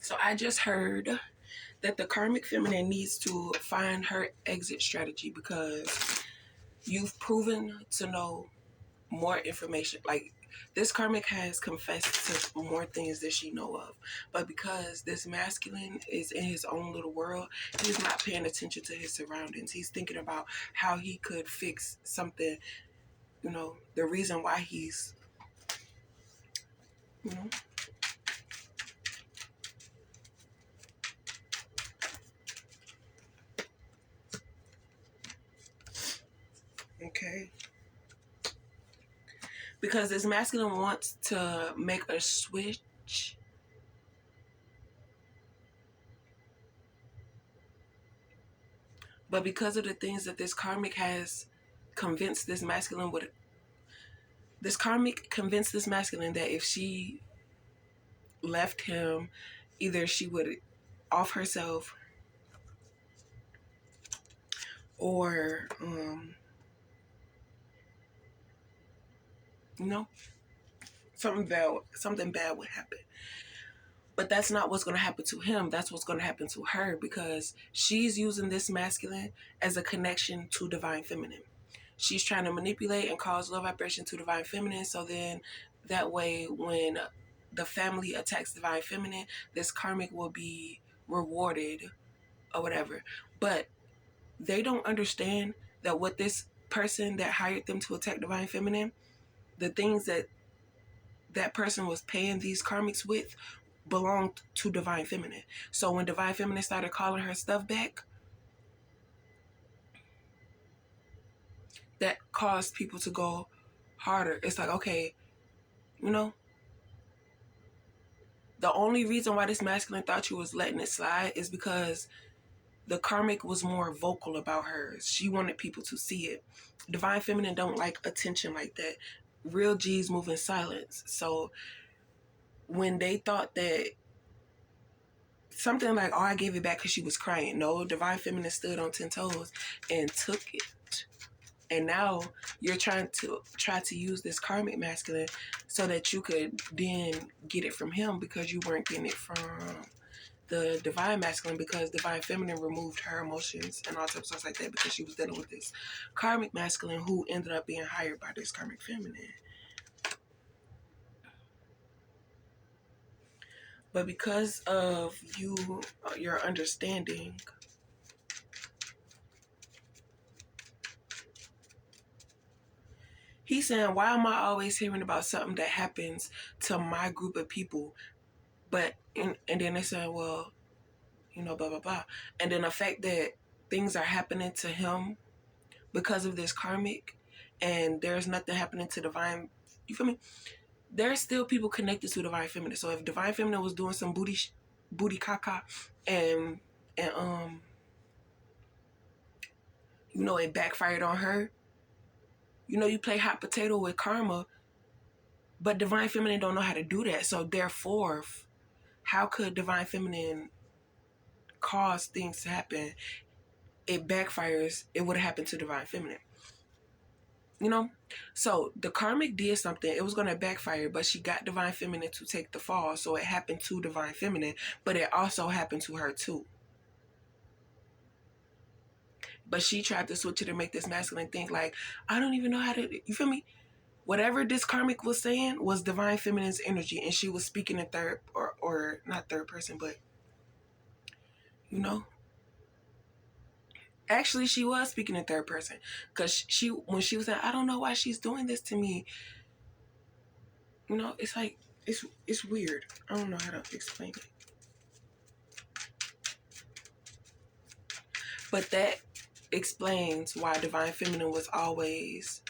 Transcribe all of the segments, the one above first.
So I just heard that the karmic feminine needs to find her exit strategy because you've proven to know more information. Like, this karmic has confessed to more things that she know of. But because this masculine is in his own little world, he's not paying attention to his surroundings. He's thinking about how he could fix something, the reason why he's, you know. Okay. Because this masculine wants to make a switch. But because of the things that this karmic has convinced this masculine with, this karmic convinced this masculine that if she left him, either she would off herself or, something bad would happen. But that's not what's going to happen to him. That's what's going to happen to her, because she's using this masculine as a connection to divine feminine. She's trying to manipulate and cause low vibration to divine feminine. So then that way, when the family attacks divine feminine, this karmic will be rewarded or whatever. But they don't understand that what this person that hired them to attack divine feminine, the things that that person was paying these karmics with belonged to divine feminine. So when divine feminine started calling her stuff back, that caused people to go harder. It's like, okay, the only reason why this masculine thought you was letting it slide is because the karmic was more vocal about hers. She wanted people to see it. Divine feminine don't like attention like that. Real G's move in silence. So when they thought that something like, oh, I gave it back because she was crying. No, divine feminine stood on 10 toes and took it. And now you're try to use this karmic masculine so that you could then get it from him, because you weren't getting it from the divine masculine, because divine feminine removed her emotions and all types of stuff like that because she was dealing with this karmic masculine who ended up being hired by this karmic feminine. But because of your understanding, he's saying, why am I always hearing about something that happens to my group of people? But, and then they're saying, well, blah, blah, blah. And then the fact that things are happening to him because of this karmic, and there's nothing happening to divine, you feel me? There's still people connected to divine feminine. So if divine feminine was doing some booty caca and it backfired on her, you play hot potato with karma, but divine feminine don't know how to do that. So therefore, how could divine feminine cause things to happen? It backfires. It would have happened to divine feminine. So the karmic did something. It was going to backfire, but she got divine feminine to take the fall. So it happened to divine feminine, but it also happened to her too. But she tried to switch it and make this masculine think like, I don't even know how to, you feel me? Whatever this karmic was saying was divine feminine's energy, and she was speaking in third or not third person, but actually she was speaking in third person, because when she was saying, I don't know why she's doing this to me, it's like, it's weird. I don't know how to explain it. But that explains why divine feminine was always,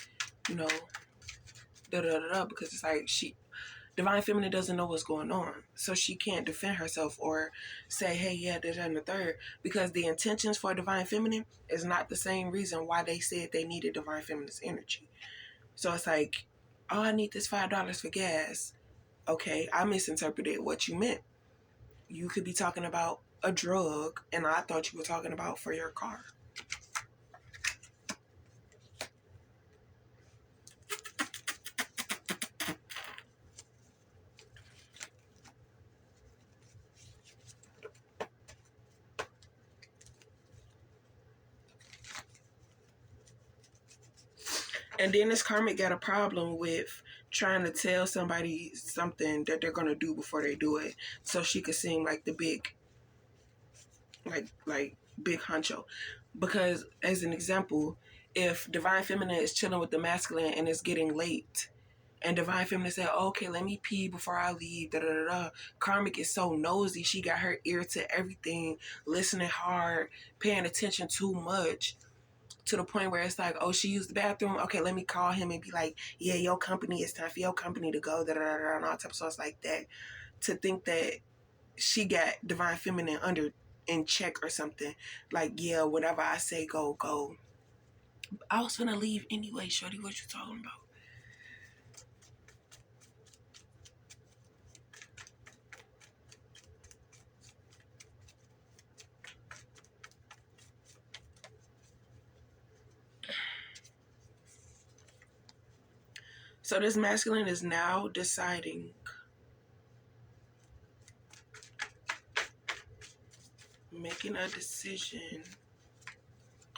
because it's like divine feminine doesn't know what's going on. So she can't defend herself or say, hey, yeah, this and the third, because the intentions for divine feminine is not the same reason why they said they needed divine feminine's energy. So it's like, oh, I need this $5 for gas. Okay, I misinterpreted what you meant. You could be talking about a drug, and I thought you were talking about for your car. And then this karmic got a problem with trying to tell somebody something that they're gonna do before they do it, so she could seem like the big, like big honcho. Because as an example, if divine feminine is chilling with the masculine and it's getting late, and divine feminine said, "Okay, let me pee before I leave." Da da da da. Karmic is so nosy; she got her ear to everything, listening hard, paying attention too much, to the point where it's like, oh, she used the bathroom. Okay, let me call him and be like, yeah, your company, it's time for your company to go, da da da, da and all types of stuff like that. To think that she got divine feminine under in check or something. Like, yeah, whatever I say, go, go. I was gonna leave anyway, shorty. What you talking about? So this masculine is now deciding, making a decision.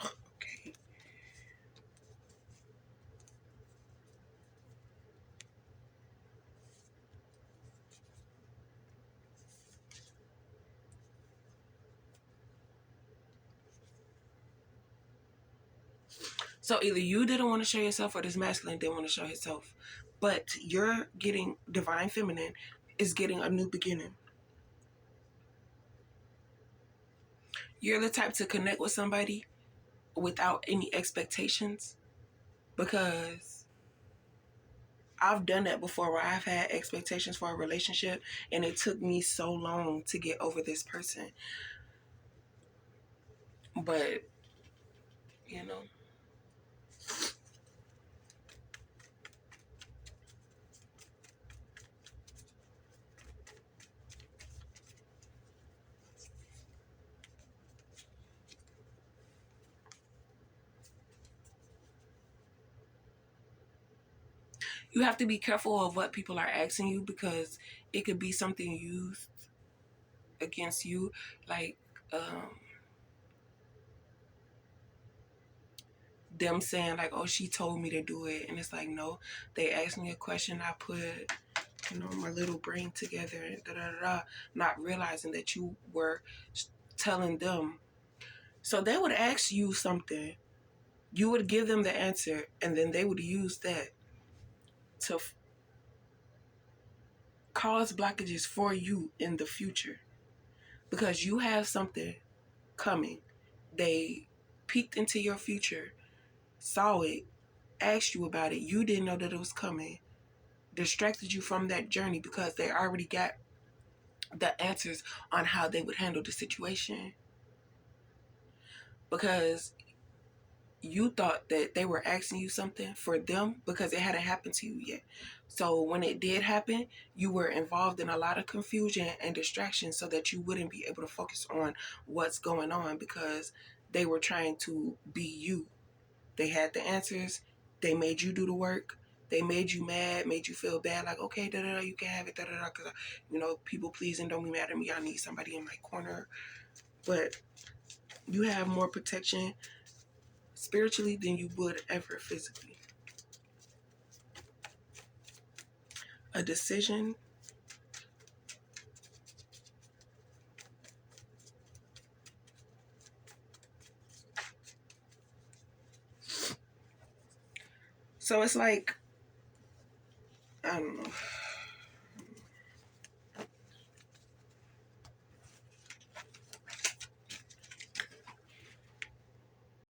Okay. So either you didn't want to show yourself or this masculine didn't want to show himself. But you're getting divine feminine is getting a new beginning. You're the type to connect with somebody without any expectations, because I've done that before where I've had expectations for a relationship and it took me so long to get over this person. But, you know, you have to be careful of what people are asking you, because it could be something used against you. Like, them saying like, oh, she told me to do it. And it's like, no, they asked me a question. I put, my little brain together, and da da da, not realizing that you were telling them. So they would ask you something, you would give them the answer, and then they would use that to cause blockages for you in the future, because you have something coming. They peeked into your future, saw it, asked you about it. You didn't know that it was coming, distracted you from that journey because they already got the answers on how they would handle the situation. Because you thought that they were asking you something for them because it hadn't happened to you yet. So when it did happen, you were involved in a lot of confusion and distraction so that you wouldn't be able to focus on what's going on, because they were trying to be you. They had the answers. They made you do the work. They made you mad, made you feel bad, like, okay, da da da, you can have it, da da da, because, people pleasing, don't be mad at me. I need somebody in my corner. But you have more protection spiritually than you would ever physically. A decision. So it's like, I don't know.